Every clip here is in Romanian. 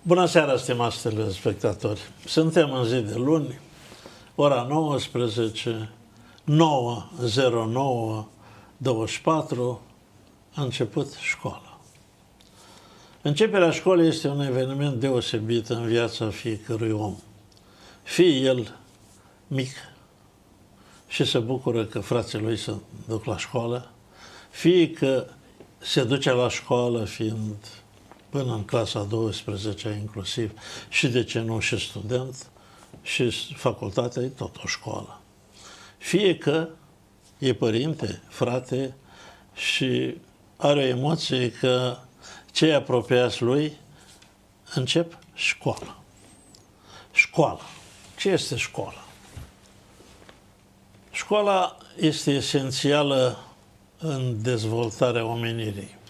Bună seara, stimați telespectatori! Suntem în zi de luni, ora 19, 9:09, 24, a început școala. Începerea școlii este un eveniment deosebit în viața fiecărui om. Fie el mic și se bucură că frații lui se duc la școală, fie că se duce la școală fiind până în clasa 12-a inclusiv și de ce nu și student și facultatea e tot o școală. Fie că e părinte, frate și are o emoție că cei apropiați lui încep școala. Școala. Ce este școala? Școala este esențială în dezvoltarea omenirii.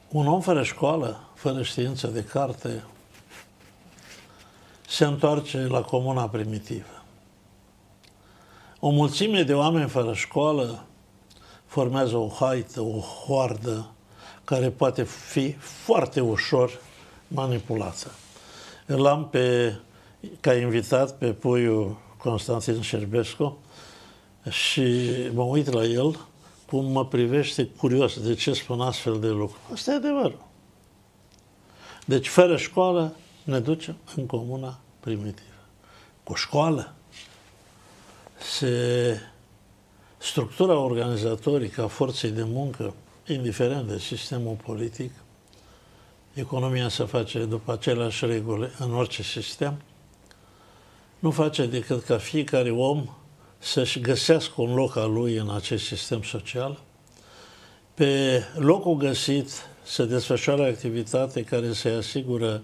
Un om fără școală, fără știință de carte, se întoarce la comuna primitivă. O mulțime de oameni fără școală formează o haită, o hoardă, care poate fi foarte ușor manipulată. Îl am ca invitat pe puiul Constantin Șerbescu și mă uit la el cum mă privește curios de ce spun astfel de lucruri. Asta e adevărul. Deci, fără școală, ne ducem în comuna primitivă. Cu școală, structura organizatorică a forței de muncă, indiferent de sistemul politic, economia se face după aceleași reguli în orice sistem, nu face decât ca fiecare om să-și găsească un loc al lui în acest sistem social. Pe locul găsit să desfășoare activitate care să-i asigură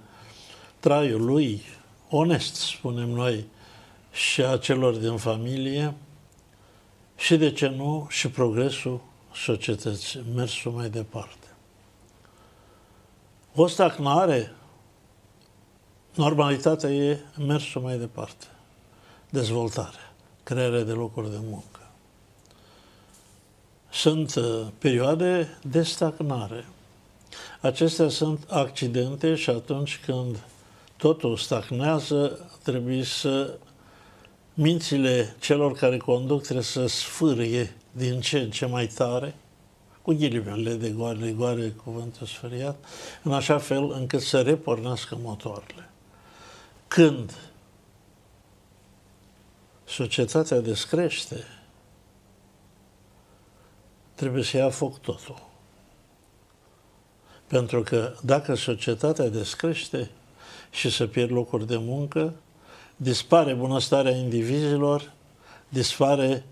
traiul lui onest, spunem noi, și a celor din familie și, de ce nu, și progresul societății, mersul mai departe. O stagnare, normalitatea e mersul mai departe, dezvoltarea, crearea de locuri de muncă. Sunt perioade de stagnare. Acestea sunt accidente și atunci când totul stagnează, trebuie să mințile celor care conduc trebuie să sfârâie din ce în ce mai tare, cu ghilimele de goare, cuvântul sfâriat, în așa fel încât să repornească motoarele. Când societatea descrește, trebuie să ia foc totul. Pentru că dacă societatea descrește și se pierd locuri de muncă, dispare bunăstarea indivizilor, dispare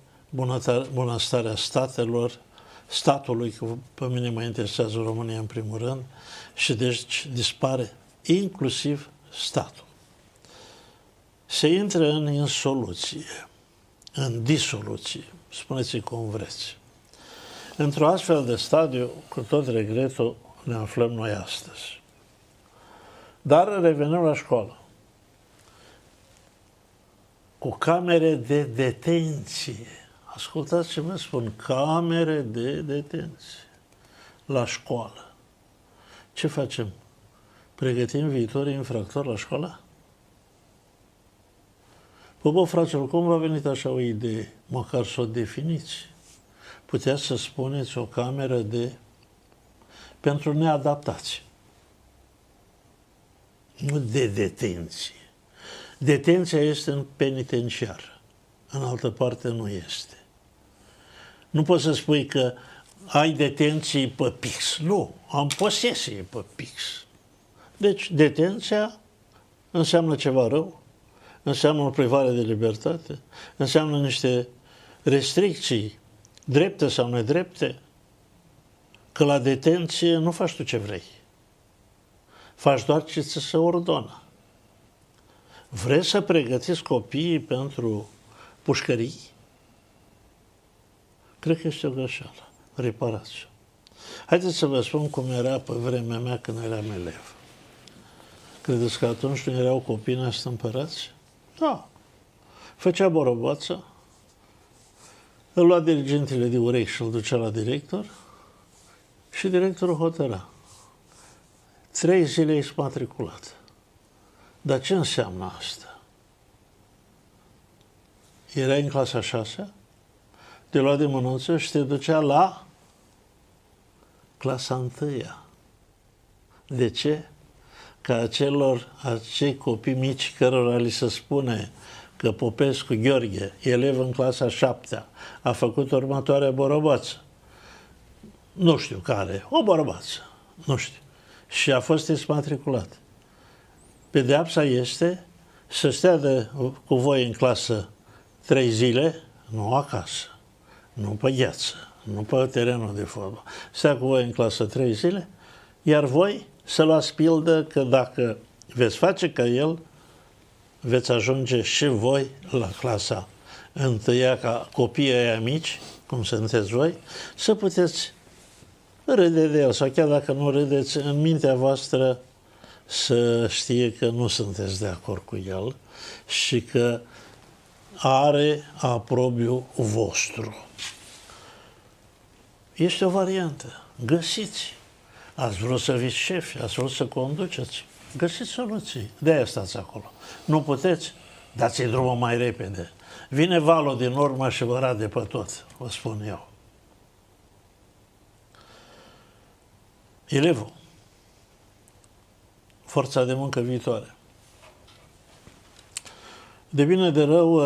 bunăstarea statelor, statului, că pe mine mă interesează România în primul rând, și deci dispare inclusiv statul. Se intră în insoluție, în disoluție, spuneți-i cum vreți. Într-o astfel de stadiu, cu tot regretul, ne aflăm noi astăzi. Dar revenim la școală. Cu camere de detenție. Ascultați ce vă spun, camere de detenție la școală. Ce facem? Pregătim viitorii infractori la școală? Bă, fraților, cum v-a venit așa o idee? Măcar să o definiți. Puteți să spuneți o cameră pentru neadaptați. Nu de detenție. Detenția este în penitenciar. În altă parte nu este. Nu poți să spui că ai detenții pe pix. Nu, am posesie pe pix. Deci detenția înseamnă ceva rău, înseamnă o privare de libertate, înseamnă niște restricții, drepte sau nedrepte, că la detenție nu faci tu ce vrei. Faci doar ce ți se ordonă. Vreți să pregătiți copiii pentru pușcării? Cred că este o greșeală. Reparați-o. Haideți să vă spun cum era pe vremea mea când eram elev. Credeți că atunci nu erau copii neastâmpărați? Da. Făcea boroboață, îl lua dirigentele de urechi și îl ducea la director și directorul hotăra 3 zile ești matriculat. Dar ce înseamnă asta? Erai în clasa 6, te lua de mânuță și te ducea la clasa 1. De ce? Ca acei copii mici cărora li se spune că Popescu Gheorghe, elev în clasa 7, a făcut următoarea borobață. Nu știu care, o borobață, nu știu. Și a fost exmatriculat. Pedeapsa este să stea cu voi în clasă 3 zile, nu acasă, nu pe gheață, nu pe terenul de fotbal. Stea cu voi în clasă 3 zile, iar voi să luați pildă că dacă veți face ca el, veți ajunge și voi la clasa 1, ca copiii aia mici, cum sunteți voi, să puteți râde de el, sau chiar dacă nu râdeți, în mintea voastră să știe că nu sunteți de acord cu el și că are aprobiu vostru. Este o variantă. Găsiți. Ați vrut să fiți șefi, ați vrut să conduceți. Găsiți soluții. De-aia stați acolo. Nu puteți? Dați-i drumul mai repede. Vine valul din urmă și vă rade pe tot, vă spun eu. Elevul. Forța de muncă viitoare. De bine de rău,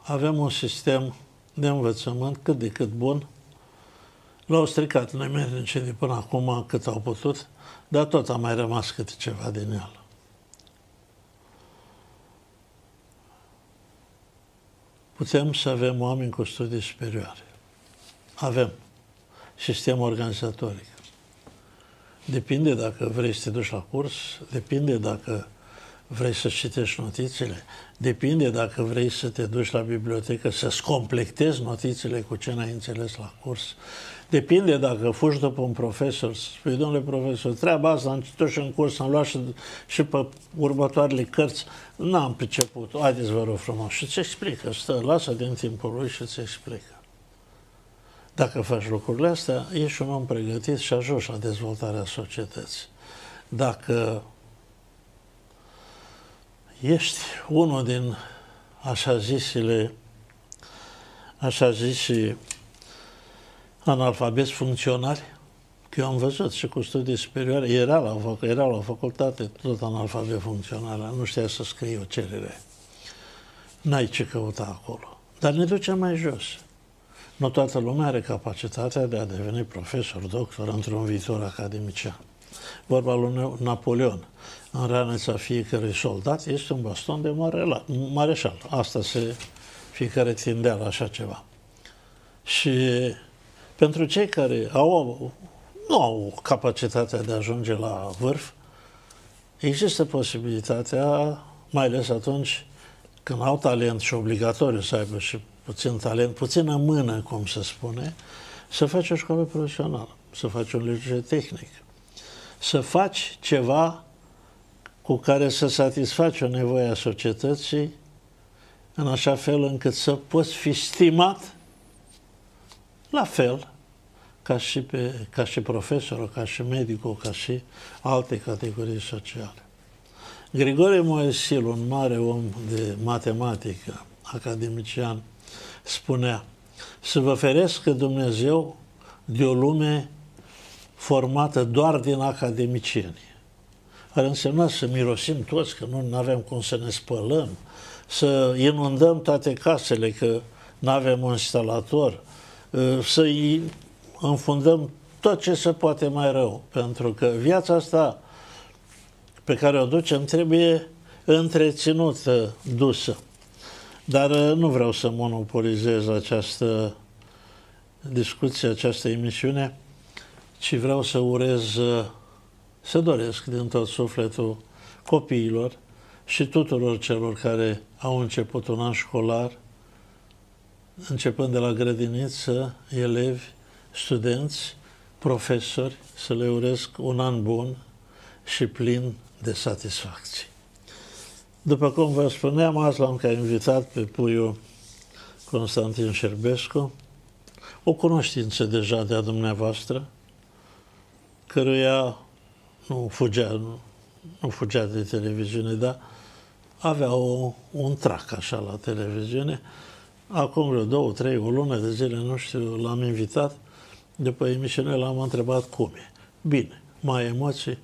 avem un sistem de învățământ cât de cât bun. L-au stricat nemernice de până acum cât au putut, dar tot a mai rămas câte ceva din el. Putem să avem oameni cu studii superioare. Avem sistem organizatoric. Depinde dacă vrei să te duci la curs, depinde dacă vrei să citești notițele, depinde dacă vrei să te duci la bibliotecă, să- și completezi notițele cu ce n-ai înțeles la curs. Depinde dacă fugi după un profesor, să spui, domnule profesor, treaba asta am citit și în curs, am luat și pe următoarele cărți, n-am priceput, haideți vă rog frumos, și îți explică, lasă din timpul lui și îți explică. Dacă faci lucrurile astea, ești un om pregătit și ajungi la dezvoltarea societății. Dacă ești unul din așa zisi analfabeti funcționari, că eu am văzut și cu studii superioare, era la facultate tot analfabet funcționar, nu știa să scrie o cerere. N-ai ce căuta acolo. Dar ne ducem mai jos. Nu toată lumea are capacitatea de a deveni profesor, doctor într-un viitor academician. Vorba lui Napoleon. În raneța fiecărui soldat este un baston de mareșal. Asta fiecare tindea la așa ceva. Și pentru cei care nu au capacitatea de a ajunge la vârf, există posibilitatea, mai ales atunci când au talent și obligatoriu să aibă și puțin talent, puțină mână, cum se spune, să faci o școală profesională, să faci un liceu tehnic, să faci ceva cu care să satisfaci o nevoie a societății în așa fel încât să poți fi stimat la fel ca și profesorul, ca și medicul, ca și alte categorii sociale. Grigore Moesil, un mare om de matematică, academician, spunea: să vă ferească Dumnezeu de o lume formată doar din academicieni. Ar însemna să mirosim toți, că nu avem cum să ne spălăm, să inundăm toate casele, că nu avem un instalator, să înfundăm tot ce se poate mai rău, pentru că viața asta pe care o ducem trebuie întreținută, dusă. Dar nu vreau să monopolizez această discuție, această emisiune, ci vreau să doresc din tot sufletul copiilor și tuturor celor care au început un an școlar, începând de la grădiniță, elevi, studenți, profesori, să le urez un an bun și plin de satisfacții. După cum vă spuneam, azi l-am ca invitat pe puiul Constantin Șerbescu, o cunoștință deja de-a dumneavoastră, căruia nu fugea de televiziune, dar avea un trac așa la televiziune. Acum vreo 2, 3, o lună de zile, nu știu, l-am invitat. După emisiune l-am întrebat cum e. Bine, mai emoții?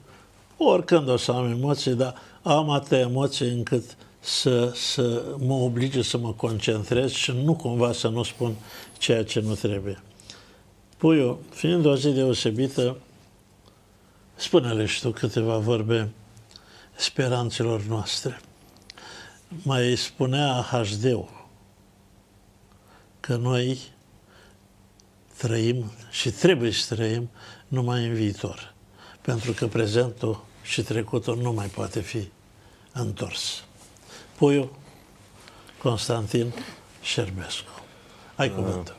Oricând o să am emoții, dar am atâtea emoții încât să mă oblige să mă concentrez și nu cumva să nu spun ceea ce nu trebuie. Puiu, fiind o zi deosebită, spune-le și tu câteva vorbe speranțelor noastre. Mai spunea HD-ul că noi trăim și trebuie să trăim numai în viitor, pentru că prezentul și trecutul nu mai poate fi întors. Puiu Constantin Șerbescu. Ai cuvântul.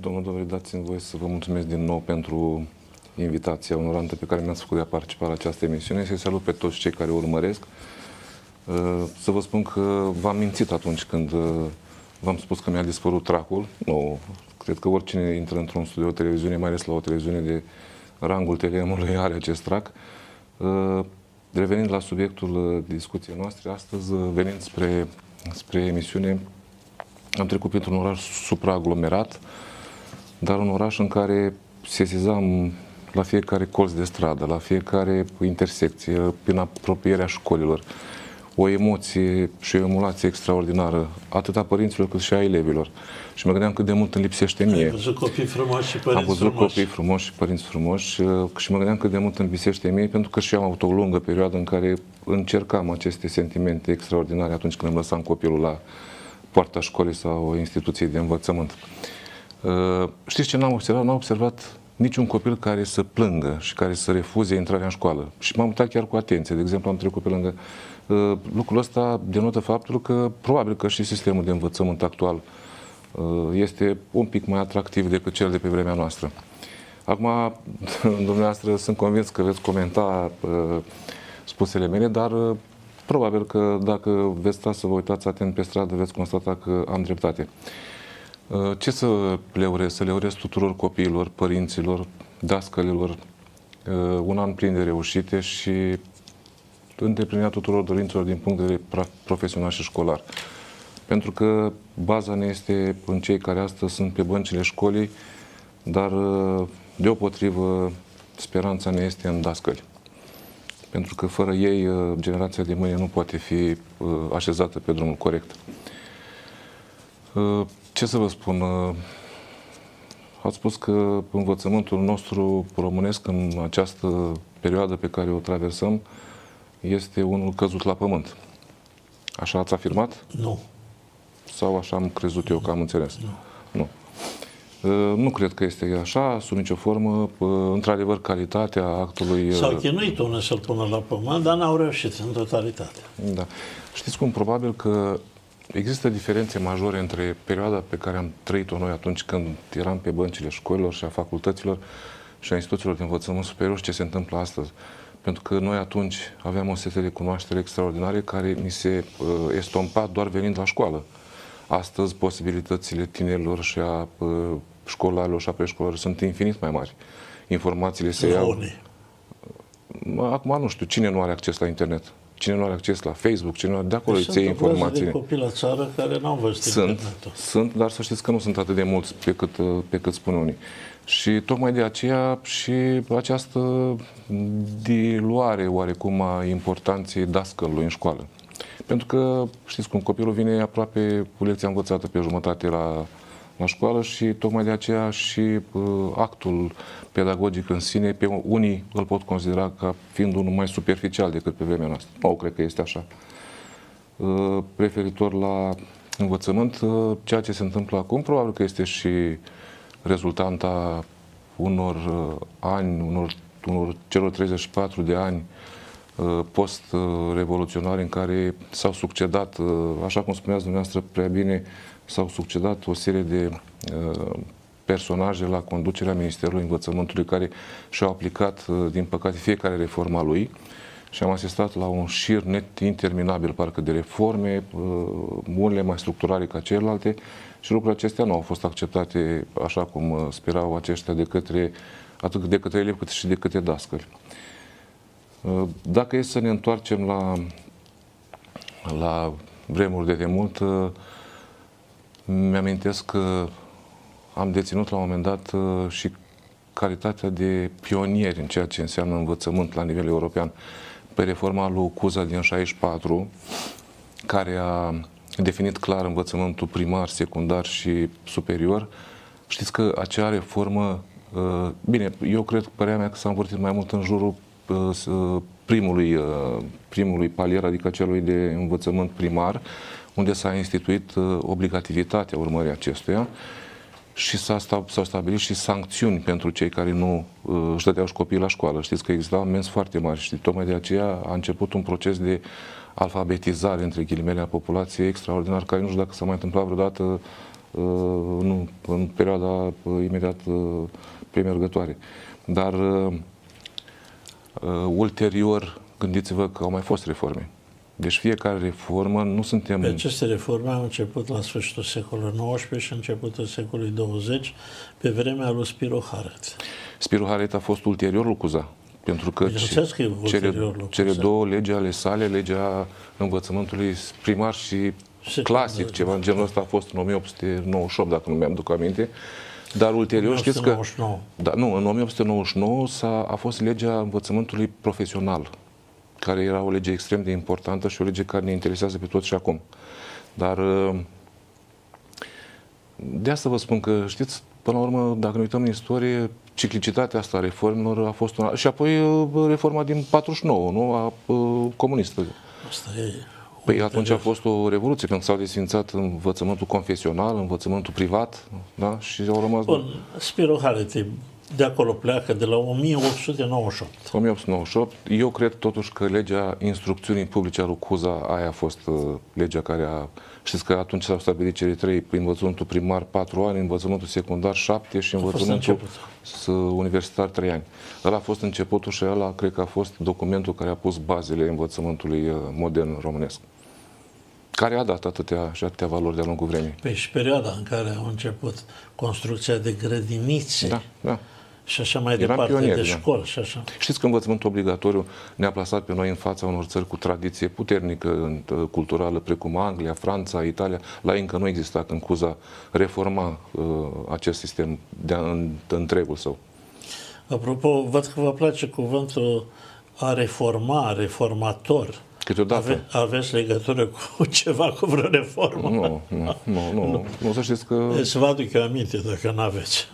Domnule, dați-mi voie să vă mulțumesc din nou pentru invitația onorantă pe care mi-ați făcut de a participa la această emisiune. Să-i salut pe toți cei care o urmăresc. Să vă spun că v-am mințit atunci când v-am spus că mi-a dispărut tracul. Nu, cred că oricine intră într-un studio de televiziune, mai ales la o televiziune de rangul TLM-ului, are acest trac. Revenind la subiectul discuției noastre, astăzi, venind spre emisiune, am trecut printr-un oraș supraaglomerat, dar un oraș în care sesizam la fiecare colț de stradă, la fiecare intersecție, prin apropierea școlilor, o emoție și o emulație extraordinară, atât a părinților cât și a elevilor. Și mă gândeam cât de mult îmi lipsește mie. Ai văzut copii frumoși și părinți frumoși. Am văzut copii frumoși și părinți frumoși și mă gândeam cât de mult îmi lipsește mie, pentru că și eu am avut o lungă perioadă în care încercam aceste sentimente extraordinare atunci când îmi lăsam copilul la poarta școlii sau o instituție de învățământ. Știți ce n-am observat? N-am observat niciun copil care să plângă și care să refuze intrarea în școală. Și m-am uitat chiar cu atenție. De exemplu, am trecut pe lângă. Lucrul ăsta denotă faptul că probabil că și sistemul de învățământ actual este un pic mai atractiv decât cel de pe vremea noastră. Acum, dumneavoastră, sunt convins că veți comenta spusele mele, dar probabil că dacă veți sta să vă uitați atent pe stradă, veți constata că am dreptate. Ce să le urez? Să le urez tuturor copiilor, părinților, dascălilor, un an plin de reușite și îndeplinirea tuturor dorințelor din punct de vedere profesional și școlar. Pentru că baza ne este în cei care astăzi sunt pe băncile școlii, dar deopotrivă speranța ne este în dascăli. Pentru că fără ei generația de mâine nu poate fi așezată pe drumul corect. Ce să vă spun? Ați spus că învățământul nostru românesc în această perioadă pe care o traversăm este unul căzut la pământ. Așa ați afirmat? Nu. Sau așa am crezut eu că am înțeles? Nu. Nu cred că este așa, sub nicio formă. Într-adevăr, calitatea actului... S-au chinuit unul să-l pună la pământ, dar n-au reușit în totalitate. Da. Știți cum? Probabil că există diferențe majore între perioada pe care am trăit-o noi atunci când eram pe băncile școlilor și a facultăților și a instituțiilor de învățământ superior și ce se întâmplă astăzi. Pentru că noi atunci aveam o setă de cunoaștere extraordinare care ni se estompa doar venind la școală. Astăzi posibilitățile tinerilor și a școlarilor și a preșcolarilor sunt infinit mai mari. Informațiile se iau... Acum nu știu, cine nu are acces la internet? Cine nu are acces la Facebook? Cine nu are... De acolo îți iei informații. Sunt copii la țară care n-au văzut internetul. Sunt, dar să știți că nu sunt atât de mulți pe cât spun unii. Și tocmai de aceea și această diluare oarecum a importanței dascălului în școală. Pentru că, știți cum, copilul vine aproape cu lecția învățată pe jumătate la școală și tocmai de aceea și actul pedagogic în sine, pe unii îl pot considera ca fiind unul mai superficial decât pe vremea noastră. Nu, cred că este așa. Referitor la învățământ, ceea ce se întâmplă acum, probabil că este și rezultanta unor ani, celor 34 de ani post-revoluționari în care s-au succedat, așa cum spuneați dumneavoastră prea bine, s-au succedat o serie de personaje la conducerea Ministerului Învățământului care și-au aplicat, din păcate, fiecare reforma lui și am asistat la un șir net interminabil, parcă, de reforme, unele mai structurale ca celelalte și lucrurile acestea nu au fost acceptate așa cum sperau aceștia atât de către elevi cât și de către dascăli. Dacă e să ne întoarcem la vremuri de demult, mi-amintesc că am deținut la un moment dat și calitatea de pionieri în ceea ce înseamnă învățământ la nivel european pe reforma lui Cuza din 64, care a definit clar învățământul primar, secundar și superior. Știți că acea reformă, bine, eu cred, părerea mea, că s-a învârtit mai mult în jurul primului palier, adică celui de învățământ primar, unde s-a instituit obligativitatea urmării acestuia și s-au stabilit și sancțiuni pentru cei care nu își dădeau și copiii la școală. Știți că existau amenzi foarte mari și tocmai de aceea a început un proces de alfabetizare, între ghilimele, a populației extraordinar, care nu știu dacă s-a mai întâmplat vreodată în perioada imediat premergătoare. Dar ulterior, gândiți-vă că au mai fost reforme. Deci fiecare reformă, nu suntem... Pe aceste reforme au început la sfârșitul secolului XIX și începutul secolului 20, pe vremea lui Spiro Haret. Spiro Haret a fost ulterior lui Cuza, pentru că cele două legi ale sale, legea învățământului primar și clasic, ceva în genul ăsta, a fost în 1898, dacă nu mi-am duc aminte. Dar ulterior, știți că... Da, nu, în 1899 a fost legea învățământului profesional, care era o lege extrem de importantă și o lege care ne interesează pe toți și acum. Dar de asta vă spun că, știți, până la urmă, dacă ne uităm în istorie, ciclicitatea asta a reformelor a fost una... Și apoi reforma din 49, nu? Comunistă. Asta e... Păi atunci a fost o revoluție, când s-au desfințat învățământul confesional, învățământul privat, da? Și au rămas... Bun, Spiro Haret de acolo pleacă, de la 1898. 1898. Eu cred totuși că legea instrucțiunii publice a lui Cuza, aia a fost legea care a... Știți că atunci s-au stabilit cele trei, prin învățământul primar 4 ani, învățământul secundar 7 și învățământul universitar 3 ani. Ăla a fost începutul și ăla cred că a fost documentul care a pus bazele învățământului modern românesc, care a dat atâtea valori de-a lungul vremii. Păi și perioada în care au început construcția de grădinițe, da. Și așa mai departe, de școli și așa. Știți că învățământul obligatoriu ne-a plasat pe noi în fața unor țări cu tradiție puternică culturală, precum Anglia, Franța, Italia. La ei încă nu exista, când Cuza reforma acest sistem de întregul său. Apropo, văd că vă place cuvântul a reforma, reformator. Câteodată. Aveți legătură cu ceva, cu vreo reformă? Nu, să știți că... Să vă aduc eu aminte, dacă nu aveți.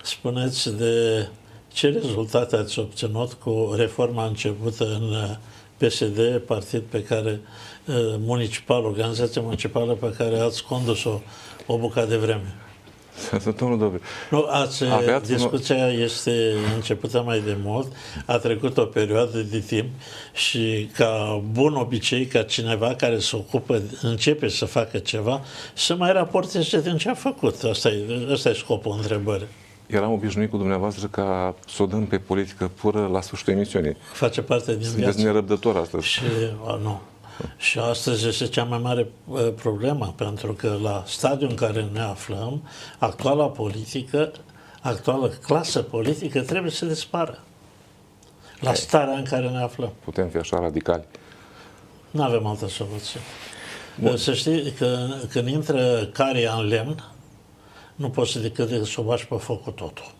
Spuneți de ce rezultate ați obținut cu reforma începută în PSD, partid pe care, municipal, organizația municipală pe care ați condus-o o bucată de vreme. Domnul Dobre. Nu, discuția este începută mai de mult, a trecut o perioadă de timp și ca bun obicei, ca cineva care se ocupă, începe să facă ceva, să mai raporteze din ce a făcut. Asta e scopul întrebării. Eram obișnuit cu dumneavoastră ca să o dăm pe politică pură la sfârșitul emisiunii. Face parte din viață. Sunteți nerăbdător astăzi. Și, nu. Și astăzi este cea mai mare problemă, pentru că la stadiul în care ne aflăm, actuala clasă politică trebuie să dispară. La starea în care ne aflăm. Putem fi așa radicali. Nu avem altă soluție. Să știi că când intră caria în lemn, nu poți decât să o bași pe focul totul.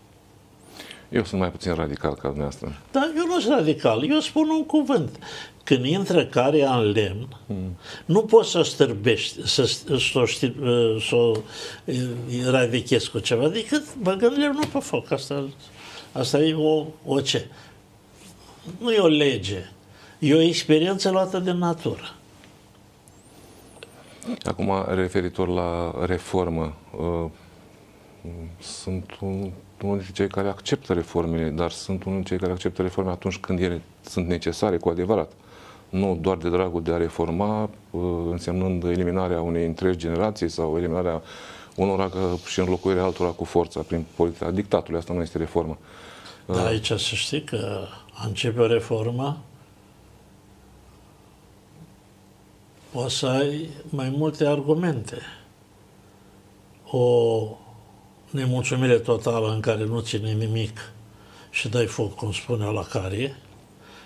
Eu sunt mai puțin radical ca dumneavoastră. Da, eu nu sunt radical. Eu spun un cuvânt. Când intră caria în lemn, nu poți să stârbești, să o eradichezi cu ceva, decât băgând lemnul pe foc. Asta e o ce? Nu e o lege. E o experiență luată din natură. Acum, referitor la reformă, sunt unul dintre cei care acceptă reformele, dar sunt unul dintre cei care acceptă reforme atunci când ele sunt necesare cu adevărat. Nu doar de dragul de a reforma, însemnând eliminarea unei întregi generații sau eliminarea unora și înlocuirea altora cu forța prin politica dictatului. Asta nu este reformă. Dar aici să știi că începe o reformă, poți să ai mai multe argumente. O nemulțumire totală în care nu ține nimic și dai foc, cum spune la carie,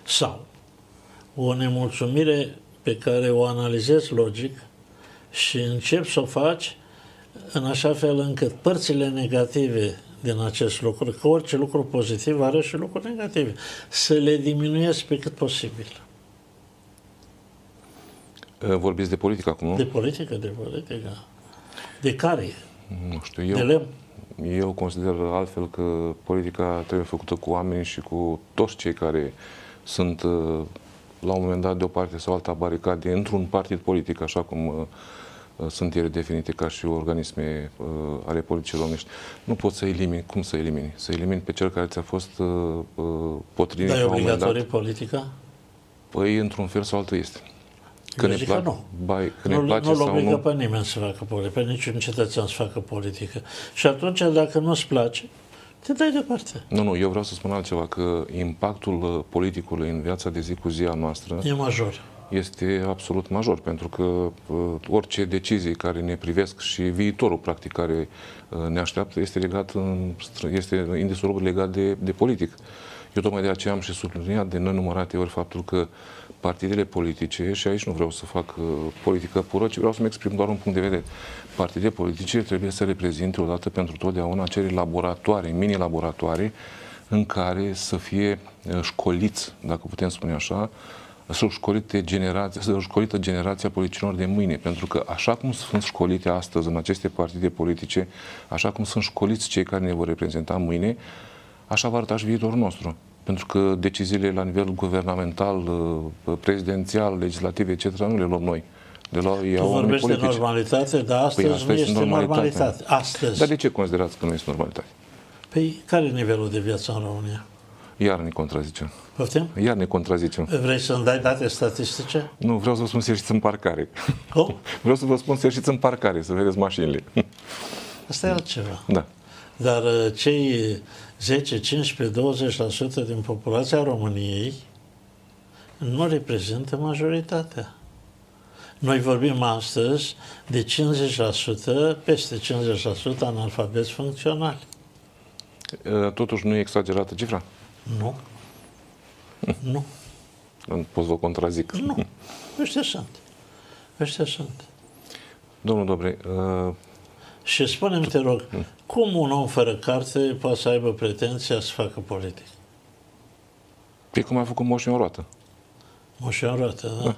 sau o nemulțumire pe care o analizezi logic și începi să o faci în așa fel încât părțile negative din acest lucru, că orice lucru pozitiv are și lucruri negative, să le diminuezi pe cât posibil. Vorbiți de politică acum, nu? De politică, de politică. De care? Nu știu, De lemn? eu consider altfel că politica trebuie făcută cu oameni și cu toți cei care sunt la un moment dat de o parte sau alta baricade într-un partid politic, așa cum sunt ele definite ca și organisme ale politicii românești. Nu poți să elimini. Cum să elimini? Să elimini pe cel care ți-a fost potrivit Dar e la un moment dat. obligatorie politica? Păi, într-un fel sau altul este. Eu zic că nu. Că ne place nu sau obligă nu. pe nimeni să facă politică, pe niciun cetățean să facă politică. Și atunci, dacă nu-ți place, te dai departe. Nu, eu vreau să spun altceva, că impactul politicului în viața de zi cu zi a noastră E major. este absolut major, pentru că orice decizie care ne privesc și viitorul, practic, care ne așteaptă, este indisolubil legat de politic. Eu tocmai de aceea am și subliniat de nenumărate ori faptul că partidele politice, și aici nu vreau să fac politică pură, ci vreau să-mi exprim doar un punct de vedere. Partidele politice trebuie să reprezinte odată pentru totdeauna acele laboratoare, mini-laboratoare, în care să fie școliți, dacă putem spune așa, să școlită generația politicienilor de mâine. Pentru că așa cum sunt școlite astăzi în aceste partide politice, așa cum sunt școliți cei care ne vor reprezenta mâine, așa va arăta și viitorul nostru. Pentru că deciziile la nivel guvernamental, prezidențial, legislativ, etc., nu le luăm noi. Tu vorbești de normalitate, dar astăzi nu este normalitate. Astăzi. Dar de ce considerați că nu este normalitate? Păi, care e nivelul de viață în România? Iar ne contrazicem. Poftim? Iar ne contrazicem. Vrei să-mi dai date statistice? Nu, vreau să vă spun să ieșiți în parcare. Cum? Vreau să vă spun să ieșiți în parcare, să vedeți mașinile. Asta e altceva. Da. Dar cei 10, 15, 20% din populația României nu reprezintă majoritatea. Noi vorbim astăzi de 50%, peste 50% analfabeti funcționali. Totuși nu e exagerată cifra? Nu. Nu. Nu pot să vă contrazic. Nu. Ăștia sunt. Ăștia sunt. Domnul Dobre, și spune-mi, te rog, cum un om fără carte poate să aibă pretenția să facă politic? pe cum a făcut Moș în roată. Moș în roată, da?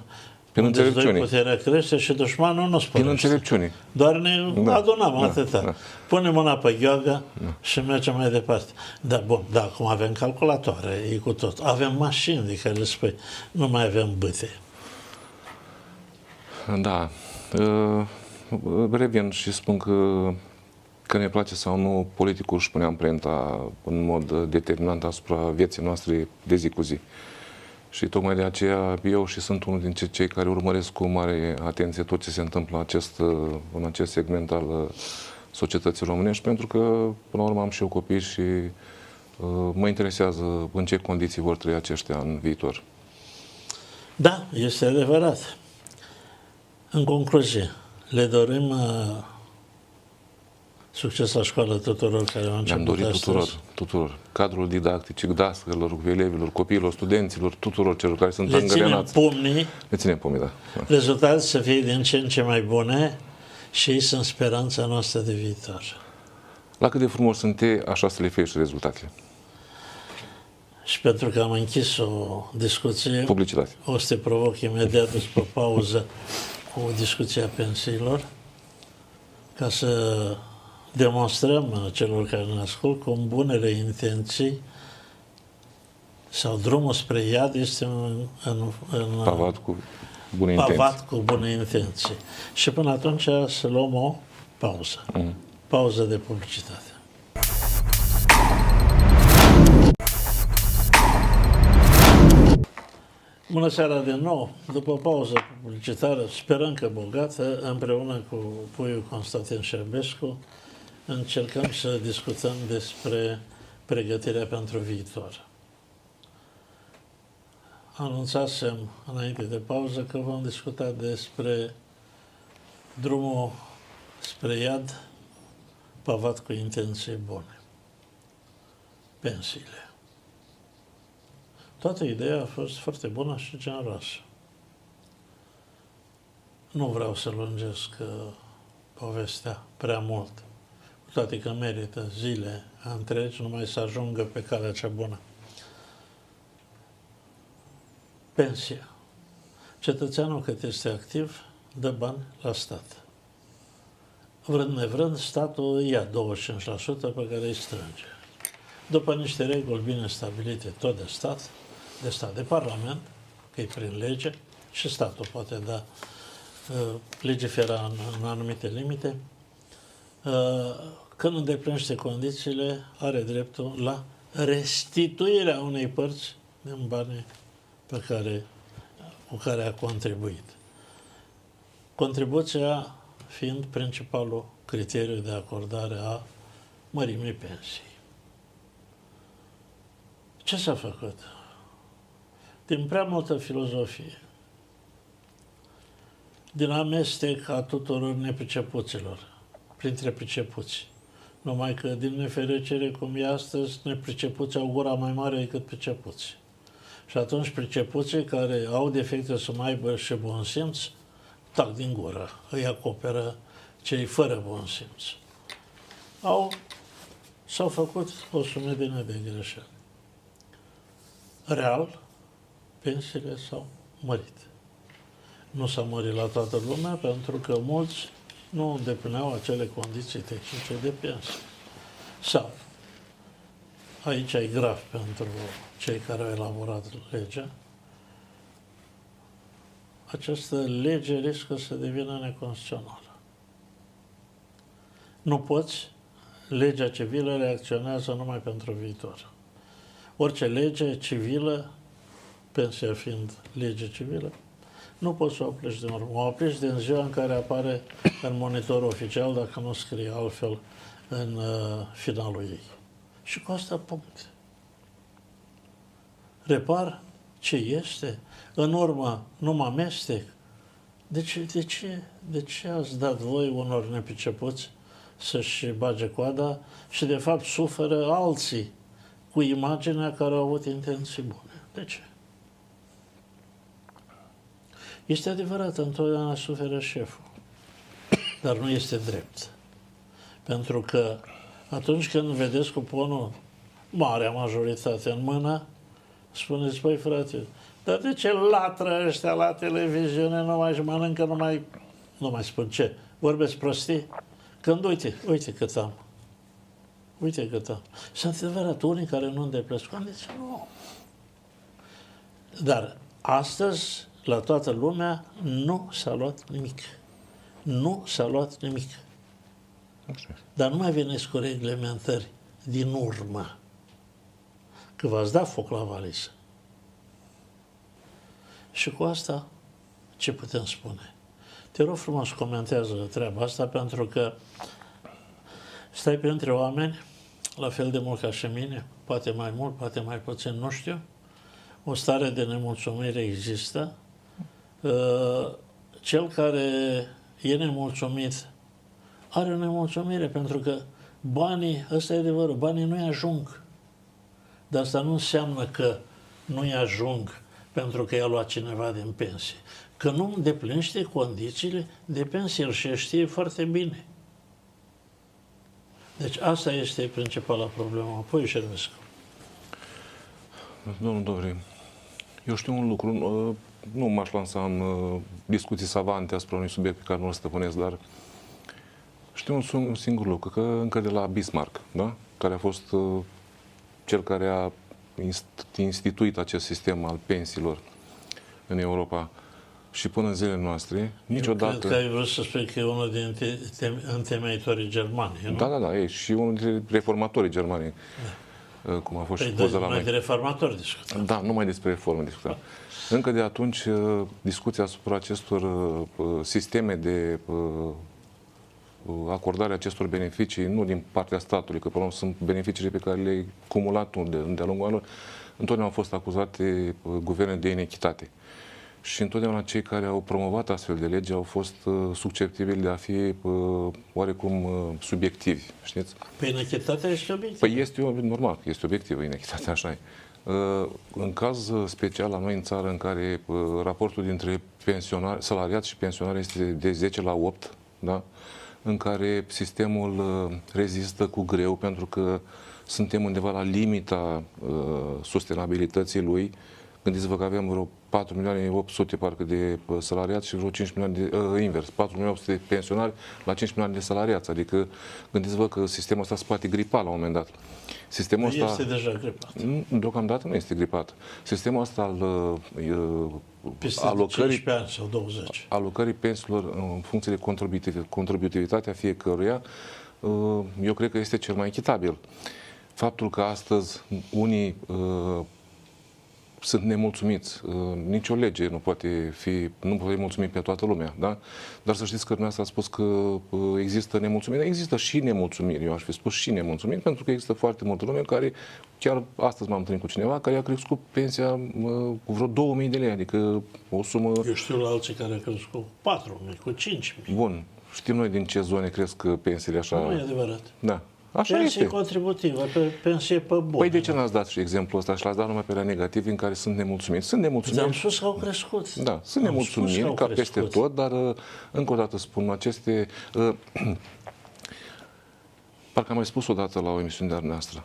Prin înțelepciune. Puterea crește și dușmanul nu spune. Prin înțelepciune. Doar ne adunăm atâta. Da. Punem mâna pe gheoagă și mergem mai departe. Da, bun, da, acum avem calculatoare, e cu tot. Avem mașini de care le spui, nu mai avem bâte. Da. Revin și spun că ne place sau nu, politicul își pune amprenta în mod determinant asupra vieții noastre de zi cu zi. Și tocmai de aceea eu și sunt unul dintre cei care urmăresc cu mare atenție tot ce se întâmplă în acest segment al societății românești, pentru că, până la urmă, am și eu copii și mă interesează în ce condiții vor trăi aceștia în viitor. Da, este adevărat. În concluzie, le dorim succes la școală tuturor care au început. Le-am dorit tuturor. Cadrul didactic, dascălor, elevilor, copiilor, studenților, tuturor celor care sunt îngrenați. Le ținem pumnii, da. Rezultatele să fie din ce în ce mai bune și ei sunt speranța noastră de viitor. La cât de frumos sunt ei, așa să le fie și rezultatele. Și pentru că am închis o discuție, publicitate, o să te provoc imediat după pauză cu discuția pensiilor, ca să demonstrăm celor care ne ascult cum bunele intenții sau drumul spre iad este pavat cu bune intenții. Și până atunci să luăm o pauză. Pauză de publicitate. Bună seara din nou! După pauză publicitară, sperăm că bogată, împreună cu puiul Constantin Șerbescu, încercăm să discutăm despre pregătirea pentru viitor. Anunțasem înainte de pauză că vom discuta despre drumul spre iad pavat cu intenții bune. Pensiile. Toată ideea a fost foarte bună și generoasă. Nu vreau să lungesc povestea prea mult, cu toate că merită zile întregi, numai să ajungă pe calea cea bună. Pensia. Cetățeanul cât este activ, dă bani la stat. Vrând nevrând, statul ia 25% pe care îi strânge. După niște reguli bine stabilite, tot de stat, de Parlament, că e prin lege, și statul poate da, legifera în anumite limite, când îndeplinește condițiile, are dreptul la restituirea unei părți din banii cu care a contribuit. Contribuția fiind principalul criteriu de acordare a mărimii pensiei. Ce s-a făcut? Din prea multă filozofie, din amestec a tuturor nepricepuților, printre pricepuți. Numai că, din nefericire, cum e astăzi, nepricepuți au gura mai mare decât pricepuți. Și atunci pricepuții care au defecte să mai aibă și bun simț, tac din gură, îi acoperă cei fără bun simț. S-au făcut o sumedenie de greșeli. Real, pensiile s-au mărit. Nu s-a mărit la toată lumea pentru că mulți nu îndeplineau acele condiții tehnice de pensie. Sau, aici e grav pentru cei care au elaborat legea, această lege riscă să devină neconstituțională. Nu poți, legea civilă reacționează numai pentru viitor. Orice lege civilă, pensia fiind lege civilă, nu poți să o aplici din urmă. O aplici din ziua în care apare în monitorul oficial, dacă nu scrie altfel în finalul ei. Și cu asta punct. Repar ce este, în urmă nu mă amestec. De ce ați dat voi unor nepricepuți să-și bage coada și de fapt suferă alții cu imaginea care au avut intenții bune? De ce? Este adevărat, întotdeauna suferă șeful, dar nu este drept. Pentru că atunci când vedeți cuponul, marea majoritate în mână, spuneți, băi frate, dar de ce latră ăștia la televiziune, nu mai mănâncă, nu mai spun ce, vorbesc prostii? Când uite cât am. Uite cât am. Sunt adevărat unii care nu îndeplinesc condiții, nu. Dar astăzi, la toată lumea, nu s-a luat nimic. Nu s-a luat nimic. Dar nu mai veniți cu reglementări din urmă. Că v-ați dat foc la valiză. Și cu asta, ce putem spune? Te rog frumos, comentează treaba asta, pentru că stai printre oameni, la fel de mult ca și mine, poate mai mult, poate mai puțin, nu știu, o stare de nemulțumire există. Cel care e nemulțumit are o nemulțumire, pentru că banii, ăsta e adevărul, banii nu-i ajung. Dar asta nu înseamnă că nu-i ajung pentru că i-a luat cineva din pensie. Că nu îndeplinește condițiile de pensie, el și știe foarte bine. Deci asta este principala problemă. Apoi Șervescu. Domnul Dovri, eu știu un lucru, nu m-aș lansa în discuții savante asupra unui subiect pe care nu-l stăpânesc, dar știu un singur lucru, că încă de la Bismarck, da? Care a fost cel care a instituit acest sistem al pensiilor în Europa și până în zilele noastre, niciodată... Cred că ai vrut să spui că e unul dintre întemeitorii Germaniei, nu? Da, e și unul dintre reformatorii Germaniei, cum a fost și poza la noi. De reformatori discutăm. Da, numai despre reformă discutăm. Încă de atunci, discuția asupra acestor sisteme de acordarea acestor beneficii, nu din partea statului, că până la urmă sunt beneficiile pe care le-ai cumulat de-a lungul anilor, întotdeauna au fost acuzate guverne de inechitate. Și întotdeauna cei care au promovat astfel de legi au fost susceptibili de a fi oarecum subiectivi, știți? Păi inechitatea este obiectivă. Păi este normal, este obiectivă inechitatea, așa e. În caz special la noi în țară, în care raportul dintre salariat și pensionar este de 10 la 8, da? În care sistemul rezistă cu greu pentru că suntem undeva la limita sustenabilității lui. Gândiți-vă că avem vreo 4.800.000 parcă de salariați și vreo 5 milioane de invers, 4.800.000 de pensionari la 5 milioane de salariați. Adică gândiți-vă că sistemul ăsta se poate gripa la un moment dat. Sistemul ăsta este deja gripat. Deocamdată nu este gripat. Sistemul ăsta al Peste 15 ani sau 20. Alocării pensiilor în funcție de contributivitatea fiecăruia, eu cred că este cel mai echitabil. Faptul că astăzi unii sunt nemulțumiți. Nicio lege nu poate mulțumi pe toată lumea, da? Dar să știți că dumneavoastră a spus că există nemulțumiri. Există și nemulțumiri, eu aș fi spus și nemulțumiri, pentru că există foarte multă lume care, chiar astăzi m-am întâlnit cu cineva, care a crescut pensia cu vreo 2000 de lei, adică o sumă... Eu știu la alții care au crescut cu 4000, cu 5000. Bun. Știm noi din ce zone cresc pensiile așa? Nu e adevărat. Da. Așa pensie este. contributivă, pensie pe bun. Păi de ce n-ați dat și exemplul ăsta și l-ați dat numai pe la negativ în care sunt nemulțumiți? Sunt nemulțumiți. Am spus că au crescut. Da, sunt nemulțumiri ca peste tot, dar încă o dată spun, aceste... Parcă am mai spus odată la o emisiune de-a noastră.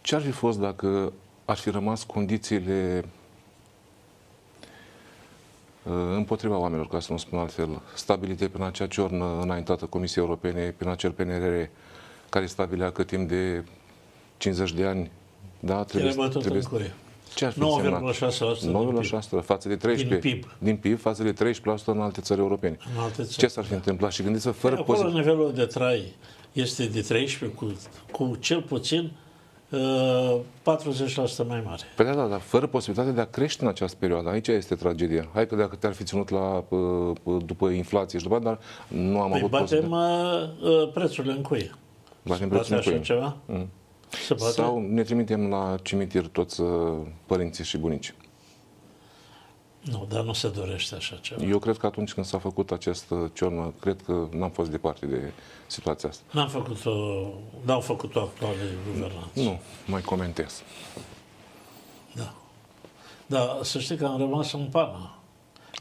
Ce ar fi fost dacă ar fi rămas condițiile împotriva oamenilor, ca să nu spun altfel, stabilite prin acea ciornă înaintată Comisiei Europene, prin acel PNRR, care stabilea că timp de 50 de ani, da, trebuie ce ar fi 9,6% față de 13% din PIB față de 13% în alte țări europene. Ce s-ar fi întâmplat? Și gândiți-vă, fără acolo nivelul de trai este de 13 cu cel puțin 40% mai mare. Păi da, dar fără posibilitatea de a crește în această perioadă. Aici este tragedia. Hai că dacă te-ar fi ținut după inflație și după, dar nu am avut batem prețurile în cuie. Batem prețurile în cuie. Ceva? Sau ne trimitem la cimitir toți părinții și bunicii. Nu, dar nu se dorește așa ceva. Eu cred că atunci când s-a făcut această ciornă, cred că n-am fost departe de situația asta. N-au făcut-o actuale guvernanți. Nu, mai comentez. Da. Dar să știi că am rămas în pană.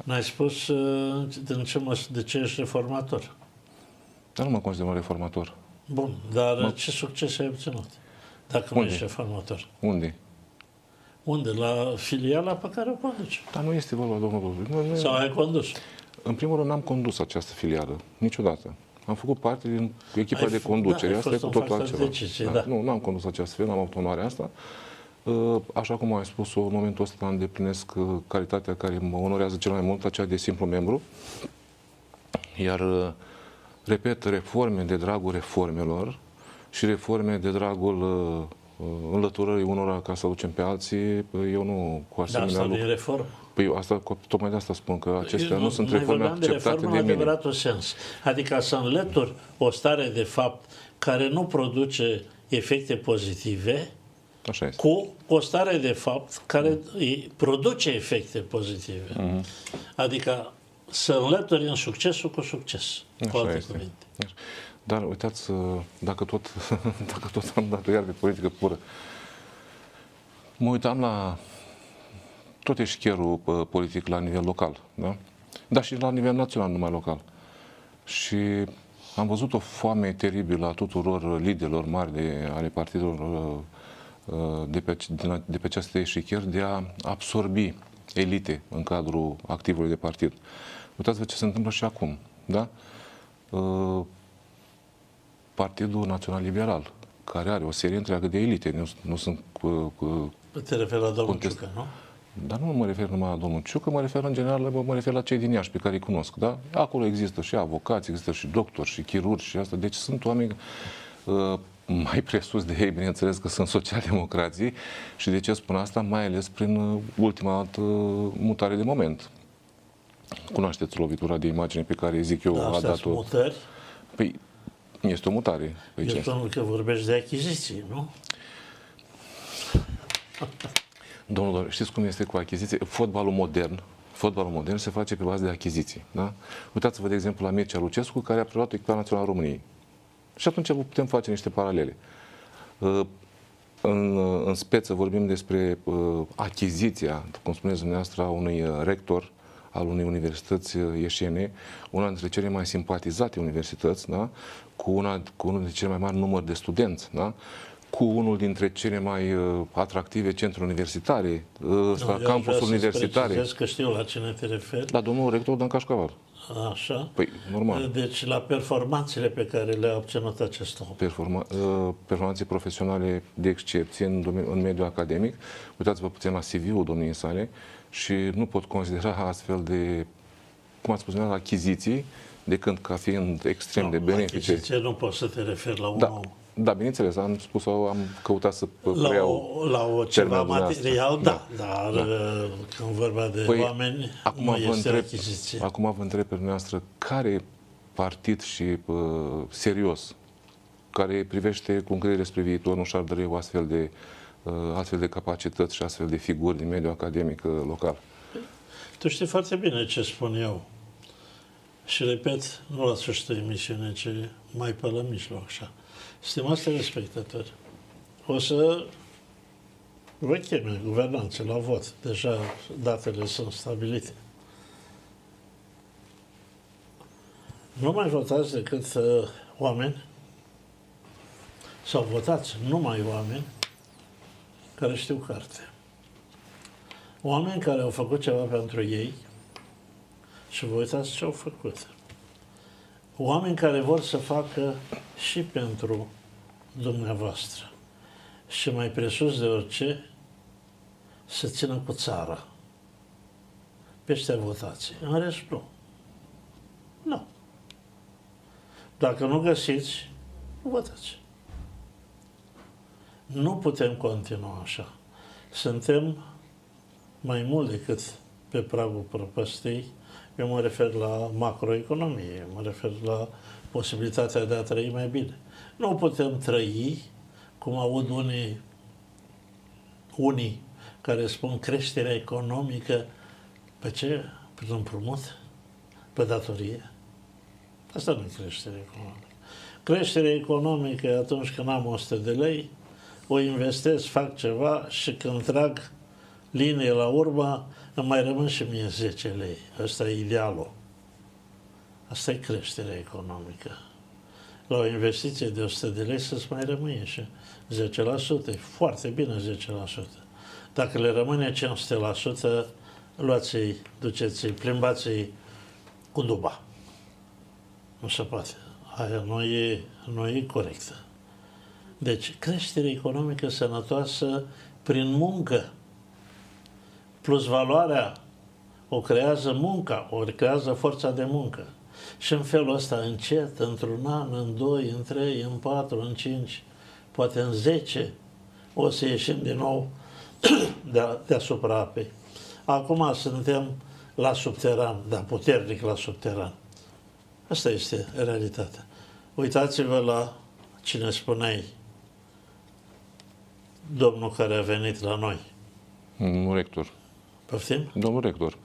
N-ai spus de ce ești reformator. Dar nu mă consider un reformator. Bun, dar ce succes ai obținut? Dacă nu ești reformator. Unde? Unde? La filiala pe care o conduci. Dar nu este vorba, domnul. Sau ai condus? În primul rând, n-am condus această filială. Niciodată. Am făcut parte din echipa de conducere. Da, asta e cu totul altceva. Decizie, da. Nu, n-am condus această filială, n-am avut onoarea asta. Așa cum ai spus-o, în momentul ăsta îndeplinesc calitatea care mă onorează cel mai mult, aceea de simplu membru. Iar, repet, reforme de dragul reformelor și reforme de dragul înlăturării unora ca să ducem pe alții, eu nu cu asemenea lucruri. Asta e reformă. Păi tocmai de asta spun că acestea nu sunt reforme acceptate de mine. în adevăratul sens. Adică să înlături o stare de fapt care nu produce efecte pozitive cu o stare de fapt care produce efecte pozitive. Adică să înlături în succesul cu succes. Cu alte cuvinte. Dar uitați, dacă tot am dat iar pe politică pură, mă uitam la tot eșcherul politic la nivel local, da? Dar și la nivel național, numai local. Și am văzut o foame teribilă a tuturor liderilor mari ale partidelor de pe acest eșichier de a absorbi elite în cadrul activului de partid. Uitați-vă ce se întâmplă și acum, da? Partidul Național Liberal, care are o serie întreagă de elite, nu sunt... Te referi la domnul Ciucă, nu? Dar nu mă refer numai la domnul Ciucă, mă refer în general, mă refer la cei din Iași pe care îi cunosc, da? Acolo există și avocați, există și doctori, și chirurgi și asta, deci sunt oameni mai presus de ei, bineînțeles că sunt socialdemocrații și de ce spun asta? Mai ales prin ultima mutare de moment. Cunoașteți lovitura de imagine pe care zic eu a dat-o... mutări? Păi, este o mutare. Eu spun că vorbești de achiziții, nu? Domnul, știți cum este cu achiziții? Fotbalul modern se face pe bază de achiziții. Da? Uitați-vă, de exemplu, la Mircea Lucescu, care a preluat echipa națională a României. Și atunci putem face niște paralele. în speță vorbim despre achiziția, cum spuneți dumneavoastră, a unui rector al unei universități ieșene, una dintre cele mai simpatizate universități, da? cu unul dintre cele mai mari număr de studenți, da? cu unul dintre cele mai atractive centre universitare, campusuri universitare. Că știu la cine te referi. La domnul rector Dan Cașcaval. Așa. Păi, normal. Deci la performanțele pe care le-a obținut acest om. Performanțe profesionale de excepție în mediul academic. Uitați-vă puțin la CV-ul domniei sale și nu pot considera astfel de, cum ați spus, achiziții, decât ca fiind extrem de benefice. Achiziție nu poți să te referi la un om. Da, bineînțeles, am căutat să preiau ceva material, da, dar când vorba de oameni, nu este achiziție. Acum vă întreb pe dumneavoastră, care partid și serios, care privește cu încredere spre viitor, nu și-ar dori o astfel de capacități și astfel de figuri din mediul academic local? Tu știi foarte bine ce spun eu. Și repet, nu la sfârșitul emisiunii, ci mai pe la mijloc, așa. Stimați telespectatori, o să vă cheme guvernanții la vot. Deja datele sunt stabilite. Nu mai votați decât oameni, sau votați numai oameni care știu carte. Oameni care au făcut ceva pentru ei și vă uitați ce au făcut. Oameni care vor să facă și pentru dumneavoastră. Și mai presus de orice, să țină cu țara. Peste votații. În rest, nu. Nu. Dacă nu găsiți, votați. Nu putem continua așa. Suntem mai mult decât pe pragul prăpăstiei. Eu mă refer la macroeconomie, mă refer la posibilitatea de a trăi mai bine. Nu putem trăi, cum aud unii care spun creșterea economică, pe ce? Pe împrumut? Pe datorie? Asta nu e creștere economică. Creșterea economică e atunci când am 100 de lei, o investesc, fac ceva și când trag linie la urmă, îmi mai rămân și mie 10 lei. Asta e idealul. Asta e creșterea economică. La o investiție de 100 de lei să-ți mai rămâne și 10%. E foarte bine 10%. Dacă le rămâne 500%, luați-i, duceți-i, plimbați-i cu duba. Nu se poate. Aia nu e corectă. Deci, creștere economică sănătoasă prin muncă. Plus valoarea o creează munca, o creează forța de muncă. Și în felul ăsta, încet, într-un an, în 2, în 3, în 4, în 5, poate în 10, o să ieșim din nou deasupra apei. Acum suntem la subteran, dar puternic la subteran. Asta este realitatea. Uitați-vă la cine spuneai, domnul care a venit la noi. Domnul rector. Poftim? Domnul rector.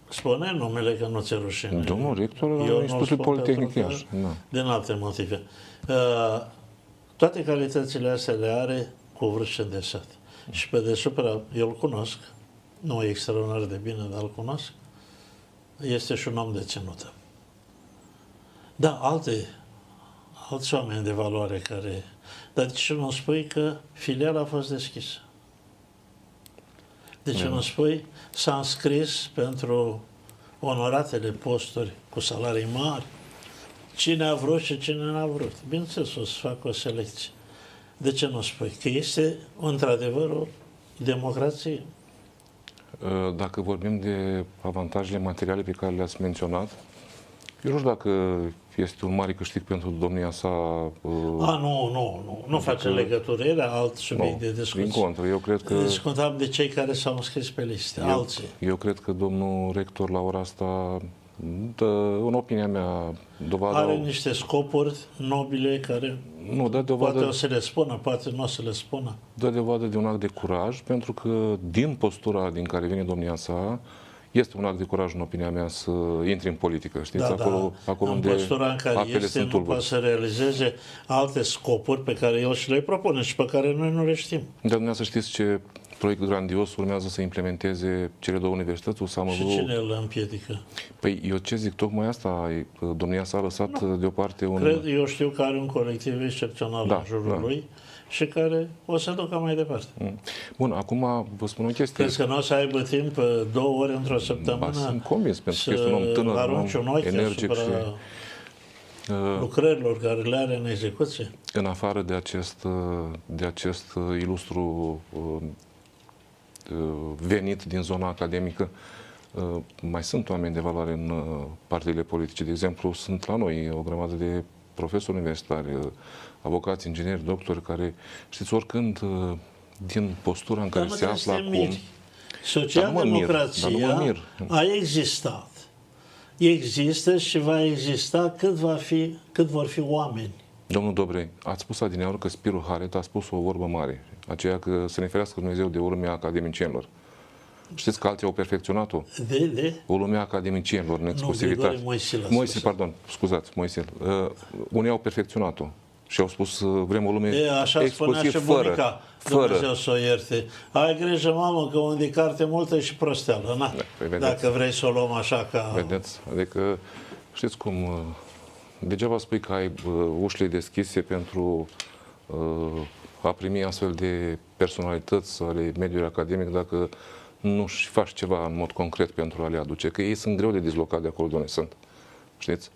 Spune numele că nu ți-e rușine. Domnul rector la Institutul Politehnic Iași. Din alte motive. Toate calitățile astea le are cu vârf și îndesat. Și pe deasupra, eu îl cunosc, nu e extraordinar de bine, dar îl cunosc, este și un om de ținută. Da, alți oameni de valoare care... Dar de ce nu spui că filiala a fost deschisă? De ce nu spui s-a înscris pentru onoratele posturi cu salarii mari? Cine a vrut și cine n-a vrut? Bineînțeles, o să fac o selecție. De ce nu spui? Că este, într-adevăr, o democrație. Dacă vorbim de avantajele materiale pe care le-ați menționat, eu nu știu dacă este un mare câștig pentru domnia sa... Nu face legătură, era alt subiect de discuție. Din contră, eu cred că... Discutam de cei care s-au înscris pe liste, alții. Eu cred că domnul rector la ora asta dă, în opinia mea, dovadă... Are niște scopuri nobile care poate o să le spună, poate nu o să le spună. Dă dovadă de un act de curaj, pentru că din postura din care vine domnia sa, Este un act de curaj, în opinia mea, să intri în politică, știți? Da, acolo în unde postura în care apele este, sunt nu poate să realizeze alte scopuri pe care el și le propune și pe care noi nu le știm. Dar dumneavoastră știți ce proiect grandios urmează să implementeze cele două universități? Și cine îl împiedică? Păi eu ce zic, tocmai asta, domnia s-a lăsat deoparte un... Eu știu că are un colectiv excepțional în jurul lui și care o să ducă mai departe. Bun, acum vă spun o chestie. Crezi că nu o să aibă timp 2 ori într-o săptămână? Sunt convins, pentru că este un om tânăr, un om energic și... lucrărilor care le are în execuție? În afară de acest ilustru venit din zona academică, mai sunt oameni de valoare în partiile politice. De exemplu, sunt la noi o grămadă de profesori universitari, avocați, ingineri, doctori, care, știți, oricând din postura în care se află acum... Socialdemocrația a existat. Există și va exista cât vor fi oameni. Domnul Dobrei, ați spus adineauri că Spiru Haret a spus o vorbă mare, aceea că să ne ferească Dumnezeu de o lume a academicienilor. Știți că alții au perfecționat-o? O lume a academicienilor în exclusivitate. Moise, pardon, scuzați, Moise. Unii au perfecționat-o și au spus vrem o lume exclusiv fără. Dumnezeu să o ierte. Ai grijă, mamă, că unde carte multă și prosteală. Na, da, dacă vrei să o luăm așa ca... Vedeți? Adică, știți cum, degeaba spui că ai ușile deschise pentru a primi astfel de personalități ale mediului academic dacă nu faci ceva în mod concret pentru a le aduce. Că ei sunt greu de dislocat de acolo de unde sunt. Știți?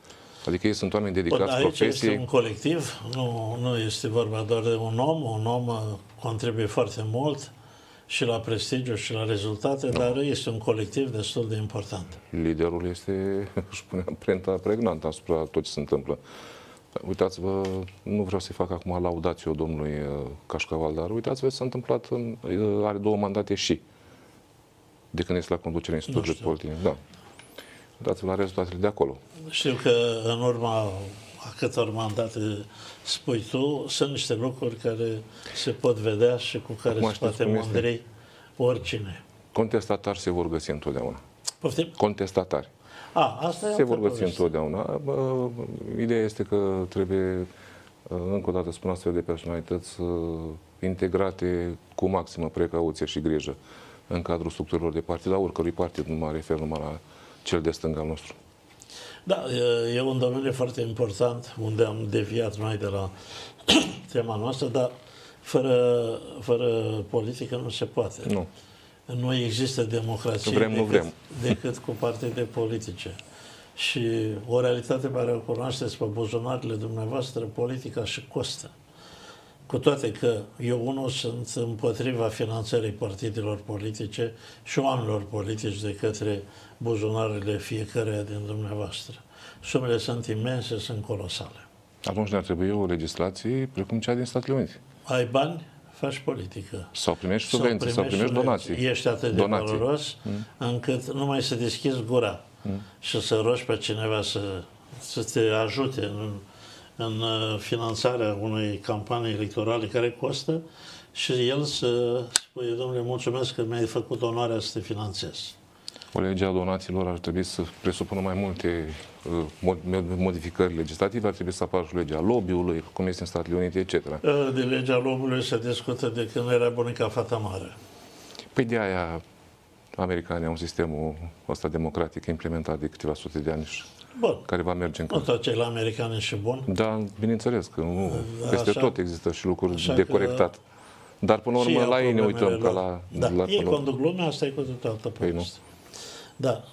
Adică ei sunt oameni dedicați profesiei. Aici este un colectiv, nu este vorba doar de un om. Un om contribuie foarte mult și la prestigiu și la rezultate, dar este un colectiv destul de important. Liderul este, își pune amprenta pregnantă asupra tot ce se întâmplă. Uitați-vă, nu vreau să-i fac acum laudațiu domnului Cașcaval, dar uitați-vă ce s-a întâmplat, are 2 mandate și de când este la conducerea Institutului Politic. Da. Uitați-vă la rezultatele de acolo. Știu că în urma a câtor mandate spui tu, sunt niște lucruri care se pot vedea și cu care se poate mândri oricine. Contestatari se vor găsi întotdeauna. Poftim? Contestatari. Asta se vor găsi întotdeauna. Ideea este că trebuie, încă o dată spun, astfel de personalități integrate cu maximă precauție și grijă în cadrul structurilor de partid, la oricărui partid, nu mă refer numai la cel de stânga al nostru. Da, e un domeniu foarte important unde am deviat noi de la tema noastră, dar fără politică nu se poate. Nu. Nu există democrație decât cu partide politice. Și o realitate pe care o cunoașteți pe buzunarele dumneavoastră, politica și costă. Cu toate că eu unul sunt împotriva finanțării partidelor politice și oamenilor politici de către buzunarele fiecăruia din dumneavoastră. Sumele sunt imense, sunt colosale. Atunci ne-ar trebui o legislație precum cea din Statele Unite. Ai bani, faci politică. Sau primești subvenții, sau primești donații. Ești atât de valoros încât numai să deschizi gura și să rogi pe cineva să te ajute în finanțarea unei campanii electorale care costă și el să spune, domnule, mulțumesc că mi-ai făcut onoarea să te finanțez. O lege a donațiilor ar trebui să presupună mai multe modificări legislative, ar trebui să apară și legea lobby-ului, cum este în Statele Unite, etc. De legea lobby-ului se discută de când era bunica fata mare. Păi de aia americanii au sistemul ăsta democratic implementat de câteva sute de ani și care va merge încă. Nu tot cei la americani și bun. Da, bineînțeles că nu, peste tot există și lucruri de corectat. Dar până la urmă la ei ne uităm ca la... Da, ei conduc lumea, asta e cu toată altă poveste. Da.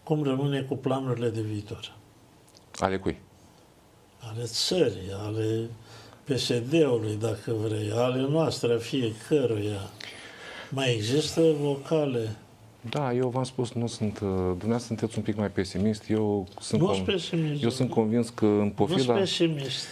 Cum rămâne cu planurile de viitor? Ale cui? Ale țării, ale PSD-ului, dacă vrei, ale noastre, fiecăruia. Mai există vocale? Da, eu v-am spus, nu sunt... Dumneavoastră sunteți un pic mai pesimist. Eu sunt convins că în pofida... Nu sunt pesimist.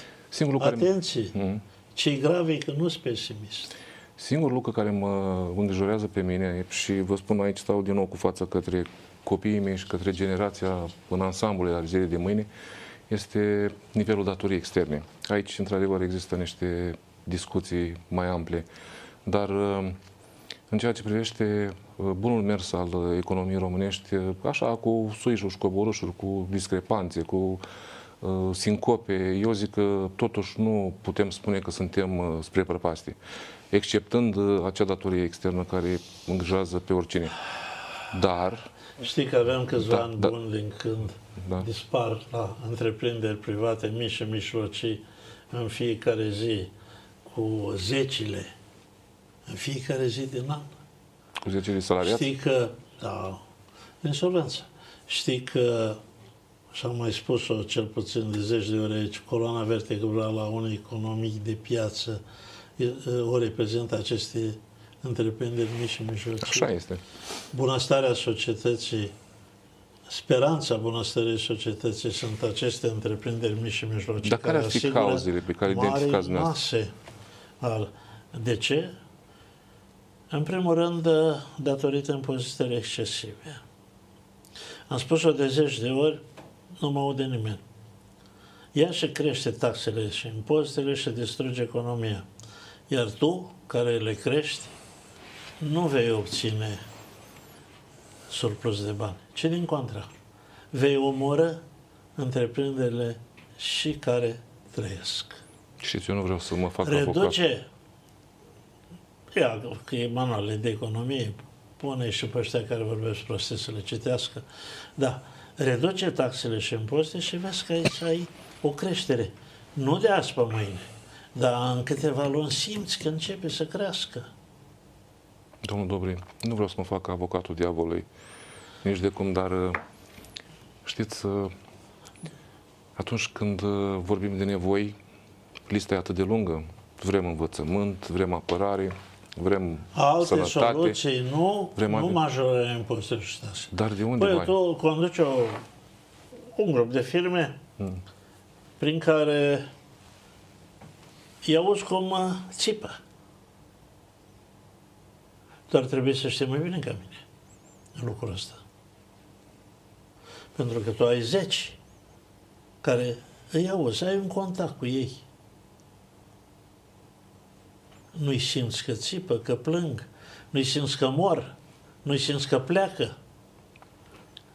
Atenție! Ce-i grav e că nu sunt pesimist. Singurul lucru care mă îngrijorează pe mine, și vă spun aici, stau din nou cu fața către copiii mei și către generația în ansamblu la zilei de mâine, este nivelul datoriei externe. Aici, într-adevăr, există niște discuții mai ample, dar în ceea ce privește bunul mers al economiei românești, așa, cu suișuri, cu coborâșuri, cu discrepanțe, cu sincope, eu zic că totuși nu putem spune că suntem spre prăpastie, exceptând acea datorie externă care îngrijează pe oricine. Dar... Știi că avem câțiva ani buni din când dispar la întreprinderi private mici și mijlocii în fiecare zi cu zecile, în fiecare zi din an. Cu zecile salariați? Știi că, da, insolvență. Știi că, și am mai spus-o cel puțin de 10 de ori aici, coloana vertebrală a unei economii de piață o reprezintă aceste întreprinderi mici și mijlocii. Așa este. Bunăstarea societății, speranța bunăstării societății sunt aceste întreprinderi mici și mijlocii. Dar care ar fi cauzele pe care identificați mase. De ce? În primul rând, datorită impozitării excesive. Am spus-o de 10 de ori, nu mă aude nimeni. Ea și crește taxele și impozitele și distruge economia. Iar tu, care le crești, nu vei obține surplus de bani, ci din contra. Vei omorâ întreprinderile și care trăiesc. Știți, eu nu vreau să mă fac avocat. Ia, că e manuale de economie, pune și pe ăștia care vorbesc prostii să le citească. Da, reduce taxele și impozite și vezi că aici ai o creștere. Nu de azi pe mâine, dar în câteva luni simți că începe să crească. Domnul Dobrin, nu vreau să mă fac avocatul diavolului, nici de cum, dar știți, atunci când vorbim de nevoi, lista e atât de lungă. Vrem învățământ, vrem apărare, vrem alte sănătate. Soluții, nu majorarea impozitelor și taxe. Dar de unde băi, tu conduci un grup de firme prin care îi auzi cum țipă. Doar trebuie să știi mai bine ca mine în lucrul ăsta. Pentru că tu ai 10 care îi auzi, ai un contact cu ei. Nu-i simți că țipă, că plâng, nu-i simți că mor, nu-i simți că pleacă,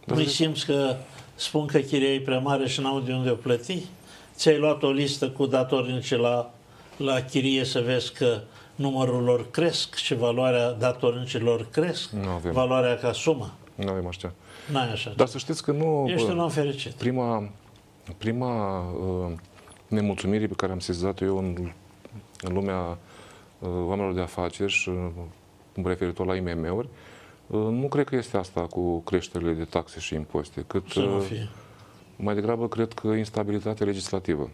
nu-i simți că spun că chiria e prea mare și n-au de unde o plăti. Ți-ai luat o listă cu datornici la chirie să vezi că numărul lor cresc și valoarea datornicilor cresc, valoarea ca sumă. Nu avem așa. N-ai așa. Dar să știți că nu... Ești un om fericit. Prima nemulțumire pe care am sesizat-o eu în lumea oamenilor de afaceri și referitor la IMM-uri, nu cred că este asta cu creșterile de taxe și impozite, cât mai degrabă cred că instabilitatea legislativă.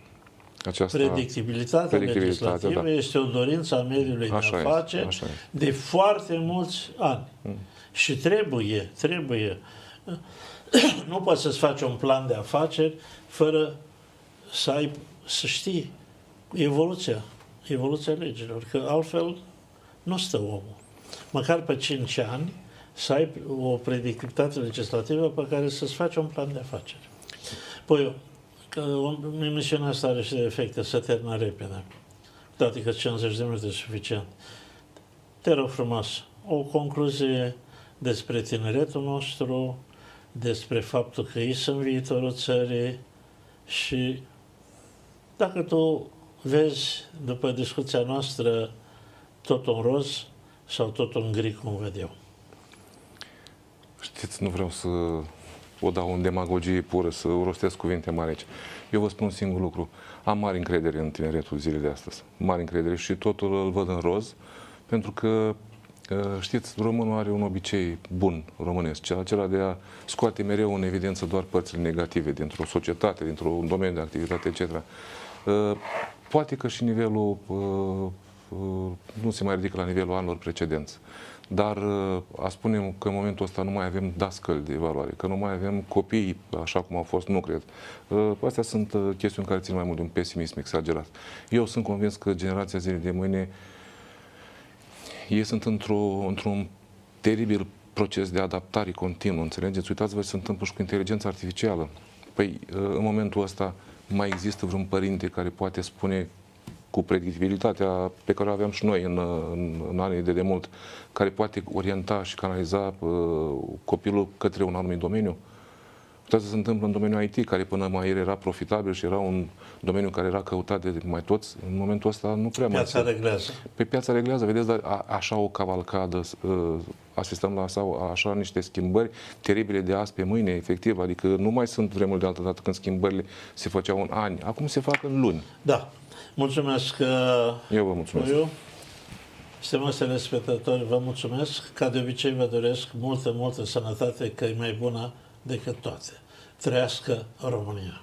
Predictibilitatea legislativă este o dorință a mediului de afaceri de foarte mulți ani. Și trebuie. Nu poți să-ți faci un plan de afaceri fără să știi evoluția legilor, că altfel nu stă omul. Măcar pe 5 ani să ai o predictibilitate legislativă pe care să-ți faci un plan de afaceri. Păi, emisiunea asta are și de efecte, să termină repede. Toate că 50 de minute e suficient. Te rog frumos, o concluzie despre tineretul nostru, despre faptul că ei sunt viitorul țării și dacă tu vezi, după discuția noastră, tot în roz sau tot în gri, cum văd eu. Știți, nu vreau să o dau în demagogie pură, să rostesc cuvinte mari aici. Eu vă spun un singur lucru. Am mare încredere în tineretul zilei de astăzi. Mare încredere și totul îl văd în roz, pentru că, știți, românul are un obicei bun românesc, acela de a scoate mereu în evidență doar părțile negative dintr-o societate, dintr-un domeniu de activitate, etc. Poate că și nivelul nu se mai ridică la nivelul anilor precedenți. Dar a spune că în momentul ăsta nu mai avem dascăli de evaluare, că nu mai avem copii așa cum au fost, nu cred. Astea sunt chestiuni care țin mai mult de un pesimism exagerat. Eu sunt convins că generația zilei de mâine ei sunt într-un teribil proces de adaptare continuă, înțelegeți? Uitați-vă ce se întâmplă și cu inteligența artificială. Păi, în momentul ăsta mai există vreun părinte care poate spune cu predictibilitatea pe care o aveam și noi în anii de demult, care poate orienta și canaliza copilul către un anumit domeniu. Asta se întâmplă în domeniul IT, care până mai ieri era profitabil și era un domeniu care era căutat de mai toți. În momentul ăsta nu prea mai Piața reglează. Pe piața reglează, vedeți, dar așa o cavalcadă, asistăm la așa niște schimbări teribile de azi pe mâine, efectiv, adică nu mai sunt vremurile de altă dată când schimbările se făceau în ani, acum se fac în luni. Da. Mulțumesc. Eu vă mulțumesc. Stimați telespectatori, vă mulțumesc. Ca de obicei vă doresc multă sănătate, că e mai bună decât toate. Trăiască România!